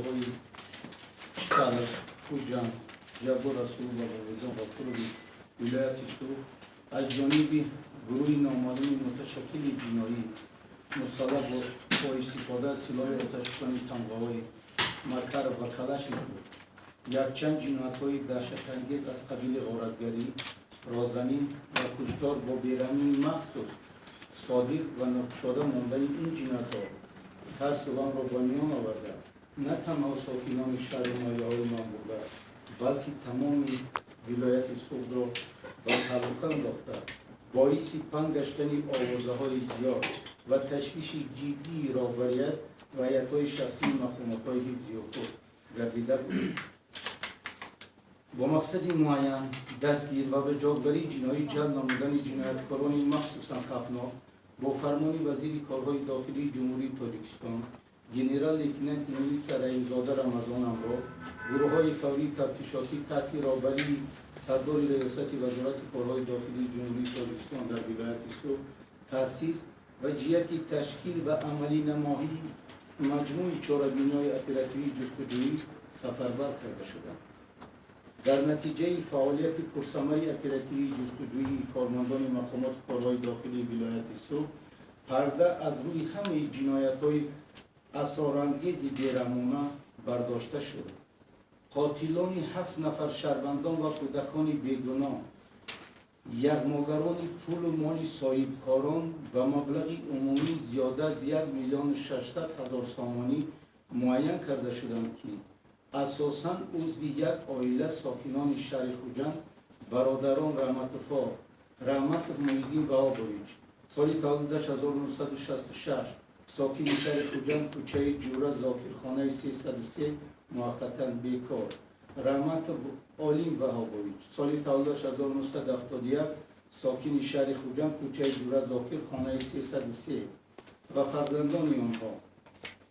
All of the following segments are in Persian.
های چکالر، خوجان، جابو رسول و بوزن و قربی ولایت سو از جانب گروه نامعلوم متشکل جنایی مسلح با استفاده از سلاح آتش‌نشانی تنگاوی مکر و کلش بود. یکچند جنایت‌های دهشت‌انگیز از قبیل غارتگری، رازدنی و کشتار با بیرحمی مخصوص صادق و ناپوشیده ماندن این جنایت‌ها ترس عوام را به میان آورده، نه تنها ساکنان شهر مایه‌های منبوده بلکه تمام ولایت سوخت را به تهلکه انداخته، باعث پنگ گشتن آوازه‌های زیاد و تشویش جدی را بر رعیت‌های شخصی مقامات‌های حفظی خود گردیده بود. با مقصد معین دستگیر و به جاگذاری جنایی جلب نمودن جنایتکاران مخصوصاً خفناک با فرمان وزیر کارهای داخلی جمهوری تاجیکستان گنرال لیتنانت میلیتسا رحیمزاده رمضان امرو گروه‌های فوری تفتیشاتی تحت رهبری سردار ریاست وزارت کارهای داخلی جمهوری تاجیکستان در ولایت سو تأسیس و جهت تشکیل و عملی نمایی مجموع چهارگانه‌های اپراتیوی جستجویی سفربر کرده شدند. در نتیجه فعالیت پرثمر اپراتیوی جستجویی کارمندان مقامات کارهای داخلی ولایت سو پرده از روی همه جنایت‌های اسرارانگیز بیرحمانه برداشته شد. قاتلان 7 نفر شهروندان و کودکان بیگناه، یغماگران پول و مال صاحبکاران و مبلغ عمومی زیاده از 1,600,000 سامانی معین کرده شدند که اساساً عضو یک عائله ساکنان شهر خوجند برادران رحمت محیدین بهابویچ سال تولدش 1966 ساکن شهر خوجند کوچه جوره ذاکرخانه 303 موقتا بیکار، رحمت علیم بهابویچ سال تولدش 1971 ساکن شهر خوجند کوچه جوره ذاکرخانه 303 و فرزندان آنها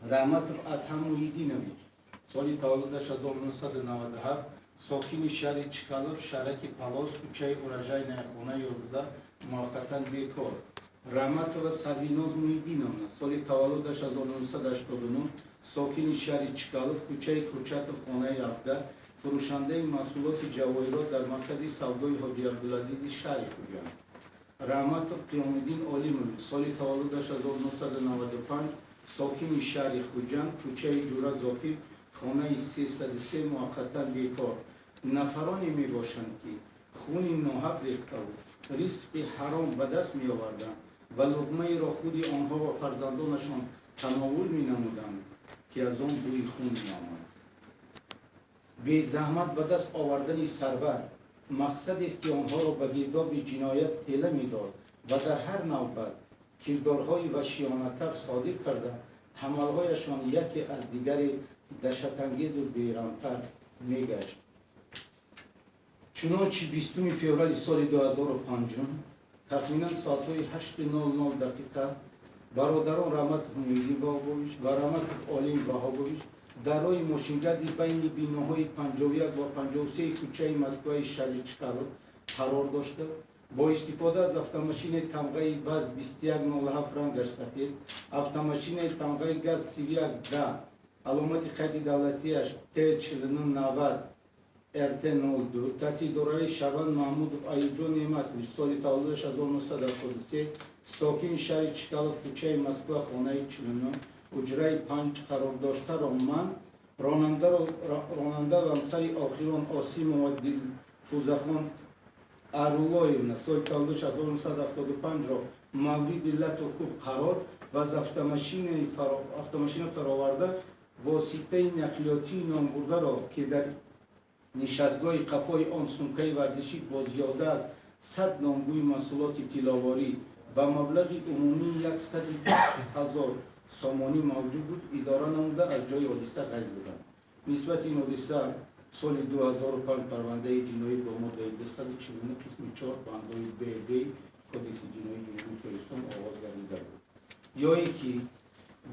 رحمت ادهم محیدینویچ سال تولدش 1997 ساکن شهر چکالر شهرک پلاس کوچه اورژای نخونه 11 موقتا بیکار، رحمت و سرویناز محیدینونا سال تولدش 1989 ساکن شهر چکالر کوچه کوچت خانه 17 فروشنده محصولات جواهرات در مرکز سودای حاجی عبدالعزیز شهر خوجند، رحمت قیام‌الدین علیموی سال تولدش 1995 ساکن شهر خوجند کوچه جوره ذاکر خانه 303 موقتا بیکار نفرانی می باشند که خون ناحق ریخته و رزق حرام به دست می آوردند و لقمه را خود آنها و فرزندانشان تناول می نمودند که از آن بوی خون می آمد. بی زحمت به دست آوردن ثروت مقصد است که آنها را به گرداب جنایت تله می داد و در هر نوبت کردارهای وحشیانه‌تر صادر کرده حملهایشان یکی از دیگری دهشت‌انگیز و بیرحم‌تر می‌گشت. چنانچه 20 فوریه سال 2005 تقریباً ساعت‌های 8:00 دقیقه برادران رحمت محیدین بهابویچ و رحمت علیم بهابویچ در راه ماشینگردی بین بیناهای 51 و 53 کوچه مسکو شهر چکالر قرار داشته با استفاده از اتومبیل تمغه باز 2107 رنگش سفید، اتومبیل تمغه گاز سیویک 10 علامت قید دولتیش T4990 RT02 تحتیدارای شبان محمود ایوجان نعمتویچ سال تولدش 1973 ساکن شهر چکالر کوچه مسکو خانه 49 اجرای 5 قرار داشته را من راننده و همسر آخران آسیم و دلفروزخان ارولایونا سال تولدش 1975 را مولد لطف‌کوب قرار و از اتومبیل فراورده واسطه نقلیاتی نام برده را که در نشستگاه قفای آن سمکه ورزشی با زیاده از 100 نامگوی محصولات طلاواری و مبلغ عمومی 120,000 سامانی موجود بود اداره نموده از جای حادثه غیر بودند. نسبت این حادثه سال 2005 پرونده جنایی با ماده 249 قسم 4 بندهای ب کدکس جنایی جمهوری تاجیکستان آغاز گردیده بود. یا اینکه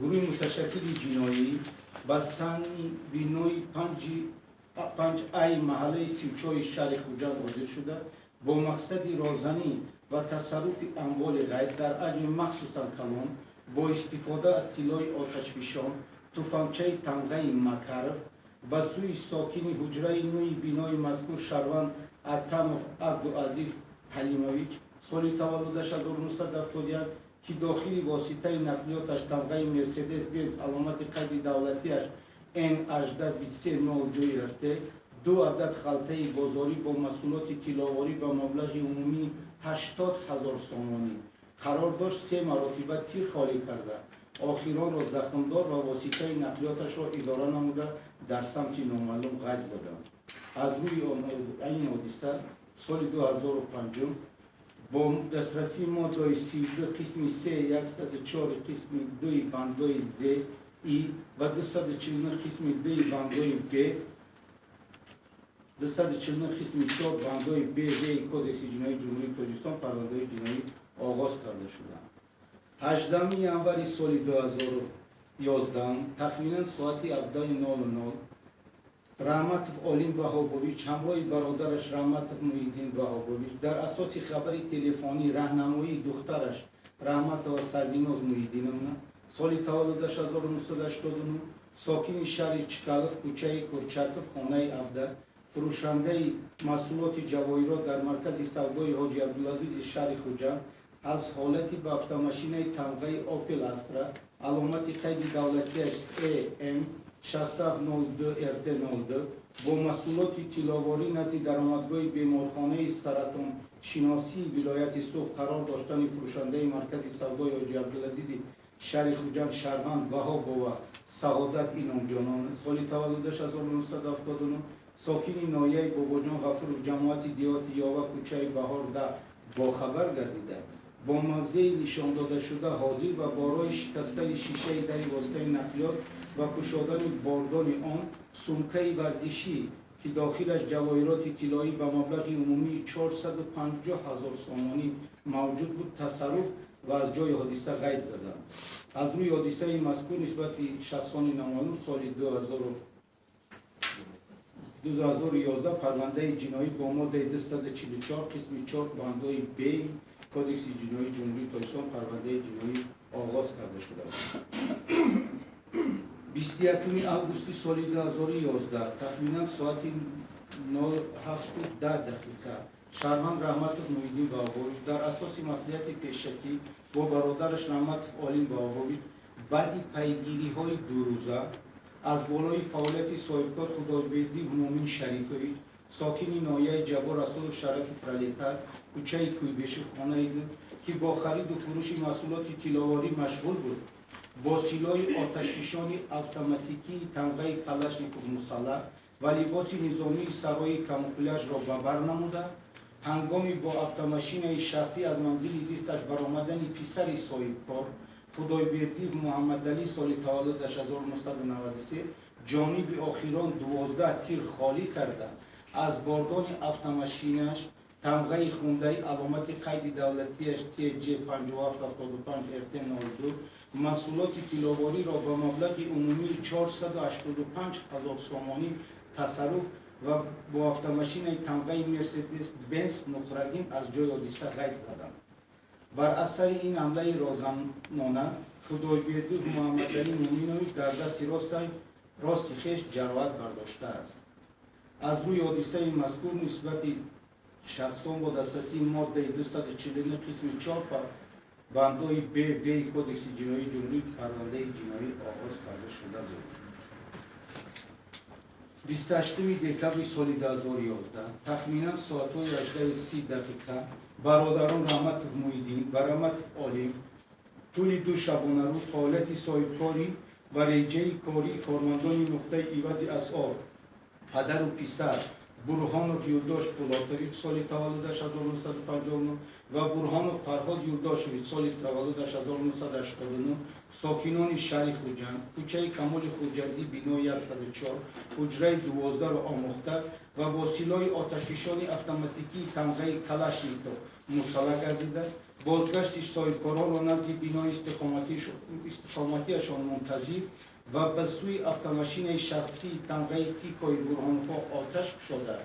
گروه متشکل جنایی با سنی بینوی 5 ای محله 34 شهر خوجند واجد شده با مقصد رازنی و تصرف اموال غیر در حجم مخصوصاً کلان با استفاده از سلاح آتشفشان توفانچه تمغه مکرف به سوی ساکین حجره نوی بینای مذکور شهروند اتم عبدالعزیز حلیمویچ سال تولدش 1971 که داخلی واسطه نقلیاتش تمغه مرسدس بنز علامت قید دولتیش N1823 رفته 2 عدد خلطه بازاری با مسئولات طلاواری به مبلغ عمومی 80,000 سومانی قرار داشت 3 مراتبه تیر خالی کرده آخران را زخمدار و واسطه نقلیاتش را اداره نموده در سمت نامعلوم غیب زدند. از روی این حادثه سال 2005 با دسترسی ماده 32 قسم 3 104 قسم 2 بندای ز ای و 249 قسم 2 بندای ب 249 قسم 4 بندای ب و کدکس جنایی جمهوری تاجیکستان پرونده جنایی آغاز کرده شدند. 18 ینوری سال 2011 تخمینا ساعت 17:00 رحمت علیم وهابویچ همراه برادرش رحمت محیدین وهابویچ در اساس خبری تلفنی راهنمایی دخترش رحمت و سربیناز محیدینovna سال تولدش 1989 ساکن شهر چکالف کوچه کورچاتوف خانه 17 فروشنده محصولات جواهرات در مرکز سودای حاجی عبدالعزیز شهر خوجند از حالتی به автомашинаи тамғаи Opel Astra علامت قید دولتیش AM 6002 RT02 با مسئولات طلاواری نزد درآمدگاه بیمارخانه سرطان شناسی ولایت سوخ قرار داشتن فروشنده مرکز سودای حاجی عبدالعزیز شهر خوجند شهروند وهاب و سعادت اینامجانان سال تولدش 1979 ساکن ناحیه باباجان غفور جماعت دیهات یاوه کوچه بهار ده با خبر گردیده با موضع نشان داده شده حاضر و برای شکستن شیشه در واسطه نقلیات و گشادن باردان آن سمکه ورزشی که داخلش جواهرات طلایی به مبلغ عمومی 450,000 سومانی موجود بود تصرف و از جای حادثه غیب زدند. از روی حادثه مذکور نسبت شخصان نامعلوم سال 2011 پرونده جنایی با ماده 244 قسم 4 بندای ب کدکس جنایی جمهوری تاجیکستان پرونده جنایی آغاز کرده شده است. 21 آگوست سال 2011 تخمینا ساعت 9:10 شهروند رحمت محیدین وهابویچ در اساس مصلحت پیشکی با برادرش رحمت علیم وهابویچ بعد پیگیری‌های 2 روزه از بالای فعالیت صاحبکار خدایبردی مومن شریفویچ ساکن ناحیه جبار رسول شرک پرولتار کوچه کویبشی خانه ای که با خرید و فروش محصولات طلاواری مشغول بود با سلاح آتشفشان اتوماتیکی تمغه کلاشنیکوف مسلح و لباس نظامی سرای کاموفلاژ را به بر نموده هنگامی با اتوماشین شخصی از منزل زیستش برآمدن پسر صاحبکار خدایبردی محمد علی سال تولدش 1993 جانب آخران 12 تیر خالی کرده از باردان اتوماشینش تمغه خونده علامت قید دولتیش TG 5775 RT02 محصولات طلاواری را به مبلغ عمومی 485,000 سومانی تصرف و با اتوماشین تمغه مرسدس بنز نخرگین از جای حادثه غیب زدند. بر اثر این حمله رازمانه خدایبردی محمد علی مومنویچ در دست راست خویش جراحت برداشته است. از روی حادثه مذکور نسبت شخصان با دسترسی ماده 249 قسم 4 بندای ب کدکس جنایی جمهوری پرونده جنایی آغاز کرده شده بود. 28 دکبر سال 2011 تخمینا ساعت 18:30 برادران رحمت محیدین و رحمت علیم طول 2 شبانه روز فعالیت صاحبکاری و ریجه کاری کارمندان نقطه عوض اسعار پدر و پسر برهان یولداش پولاتویچ سال تولدش 1959 و برهان فرهاد یولداشویچ سال تولدش 1989 ساکنان شهر خوجند کوچه کمال خوجندی بینای 104 حجره 12 را آموخته و با سلاح آتشفشان اتوماتیکی تمغه کلاشنیکوف مسلح گردیده بازگشت صاحبکاران را نزد بینای استقامتیشان منتظر و به سوی اتوماشین شخصی تمغه تیکای برهانفا آتش شده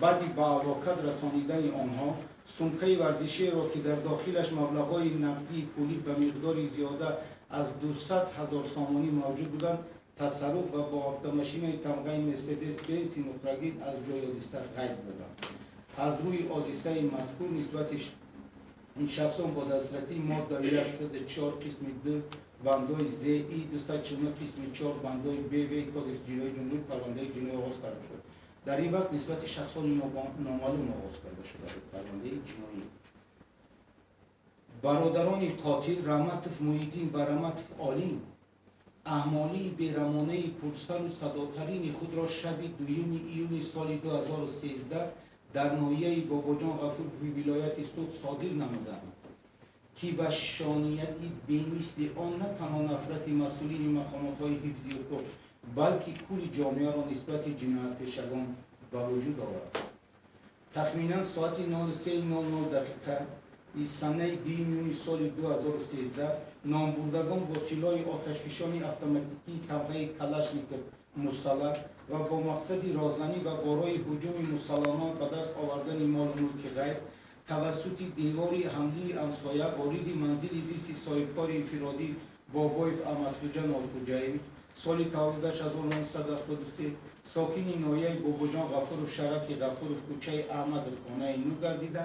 بعدی به هلاکت رسانیدن آنها سمکه ورزشی را که در داخلش مبلغ‌های نقدی پولی به مقدار زیاده از 200,000 سومانی موجود بودند تصرف و با автомашинаи тамғаи Мерседес-Бенц нухрагӣ аз ҷои ҳодиса ғайб заданд. аз рӯи ҳодисаи мазкур нисбати ин шахсон бо дастрасии моддаи 104 қисми 2 бандои зи 249 қисми 4 бандои бв кодекси ҷиноии ҷумҳурӣ парвандаи ҷиноӣ оғоз карда шуд. дар ин вақт нисбати шахсони номаълум оғоз карда шуда буд парвандаи ҷиноӣ. бародарони қотил Раҳматов Муҳиддин ва Раҳматов Олим аҳмолии берамонаи пурсару садотарини худро шаби 2 июни соли 2013 дар ноҳияи Бобоҷон Ғафурови вилояти Суд содир намуданд, ки ба шонияти бемисли он на танҳо нафрати масъулини мақомотҳои ҳифзи ҳуқуқ, балки кулли ҷомеаро нисбати ҷиноятпешагон ба вуҷуд овард. тахминан соати 03:00 санаи 2 июни соли 2013 номбурдагон бо силоҳи оташфишони автоматикии тамғаи Калашников мусаллаҳ ва бо мақсади розанӣ ва борои ҳуҷуми мусалмонон ба даст овардани молу мулки ғайр тавассути девори ҳамлии ҳамсоя вориди манзили зисти соҳибкори инфиродӣ Бобоев Аҳмадхоҷа Нолхоҷаевич соли таваллудаш 1973 сокини ноҳияи Бобоҷон Ғафуров Шарафи Ғафуров кӯчаи Аҳмадов хонаи нӯ гардида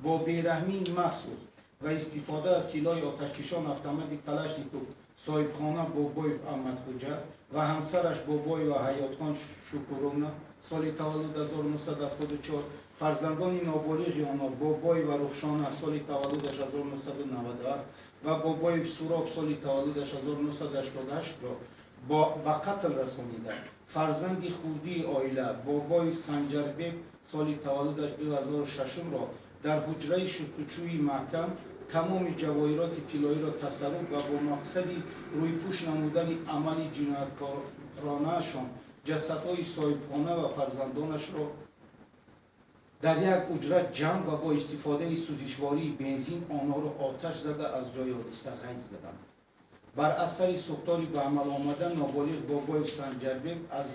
бо бераҳмии махсус ва истифода аз силоҳи оташфишон автомати Калашников соҳибхона Бобоев Аҳмадхоҷа ва ҳамсараш Бобоева Ҳаётхон Шукуровна соли таваллуд 1974 фарзандони ноболиғи онҳо Бобоева Рухшона соли таваллудаш 1997 ва Бобоев Суроб соли таваллудаш 1988-ро ба қатл расонида фарзанди хурдии оила Бобоев Санҷарбек соли таваллудаш 2006-ро дар ҳуҷраи шустучӯи маҳкам тамоми ҷавоҳироти тиллоиро тасарруф ва бо мақсади рӯйпӯш намудани амали ҷинояткоранаашон ҷасадҳои соҳибхона ва фарзандонашро дар як ҳуҷра ҷамъ ва бо истифодаи сӯзишвории бензин онҳоро оташ зада аз ҷои ҳодиса ғайб заданд. бар асари сӯхтори ба амал омада ноболиғ Бобоев Санҷарбек аз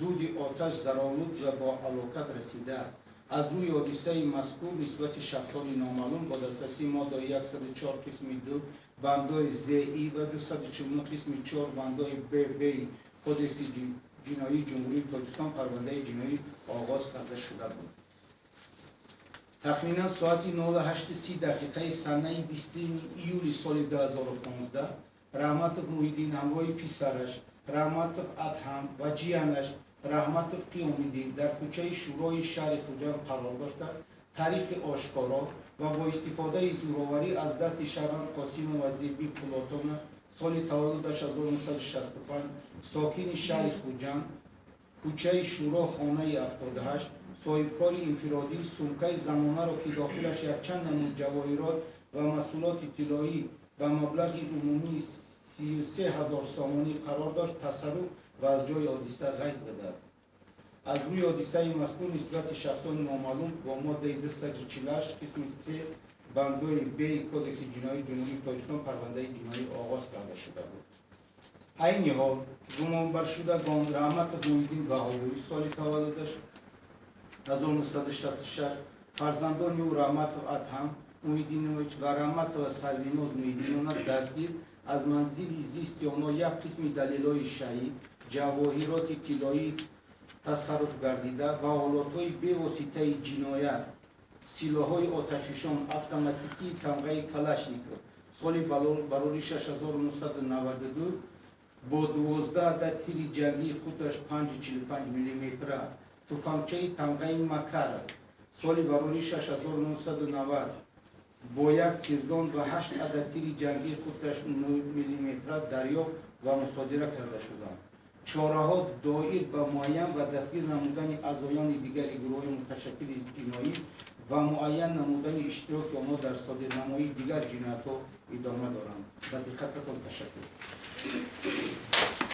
дуди оташ зарорбуд ва бо ҳалокат расидааст. аз рӯи ҳодисаи мазкур нисбати шахсони номаълум бо дастрасии моддаи 104 қисми 2 бандои зи ва 249 қисми 4 бандои бб кодекси ҷиноии ҷумҳурии Тоҷикистон парвандаи ҷиноӣ оғоз карда шуда буд. тахминан соати 08:30 санаи 20 июли соли 2015 Раҳматов Муҳиддин ҳамроҳи писараш Раҳматов Адҳам ва ҷиянаш Раҳматов Қиёмиддин дар кӯчаи Шӯрои шаҳри Хуҷанд қарор дошта тариқи ошкоро ва бо истифодаи зӯроварӣ аз дасти Шаванд Қосимова Зеби Пулотовна соли таваллудаш 1965 сокини шаҳри Хуҷанд кӯчаи Шӯро хонаи 78 соҳибкори инфиродӣ сумкаи замонаро ки дохилаш якчанд намуд ҷавоҳирот ва масъулоти тиллоӣ ба маблағи умумии 33 000 сомонӣ қарор дошт тасарруф ва аз ҷои ҳодиса ғайб задааст. аз рӯи ҳодисаи мазкур нисбати шахсони номаълум бо моддаи 248 қисми 3 бандои б кодекси ҷиноии ҷумҳурии Тоҷикистон парвандаи ҷиноӣ оғоз карда шуда буд. айни ҳол гумонбаршудагон Раҳматов Муҳиддин Баҳовӣ соли таваллудаш 1966 фарзандони ӯ Раҳматов Адҳам Муҳиддинович ва Раҳматова Сарвиноз Муҳиддиновна дастгир аз манзили зисти онҳо як қисми далелҳои шаҳид ҷавоҳироти тиллоӣ тасарруф гардида ва ҳолотҳои бевоситаи ҷиноят силоҳҳои оташфишон автоматикии тамғаи Калашников соли барори 6992 бо 12 адад тири ҷангии худаш 5.45 мм туфанчаи тамғаи Макаров соли барори 6990 бо як тирдон ва 8 адад тири ҷангии худаш 9 мм дарёфт ва мусодира карда шуданд. чораҳо доир ба муайян ва дастгир намудани аъзоёни дигари гурӯҳи муташаккили ҷиноӣ ва муайян намудани иштироки онҳо дар содирнамоии дигар ҷиноятҳо идома доранд. ба диққататон ташаккур.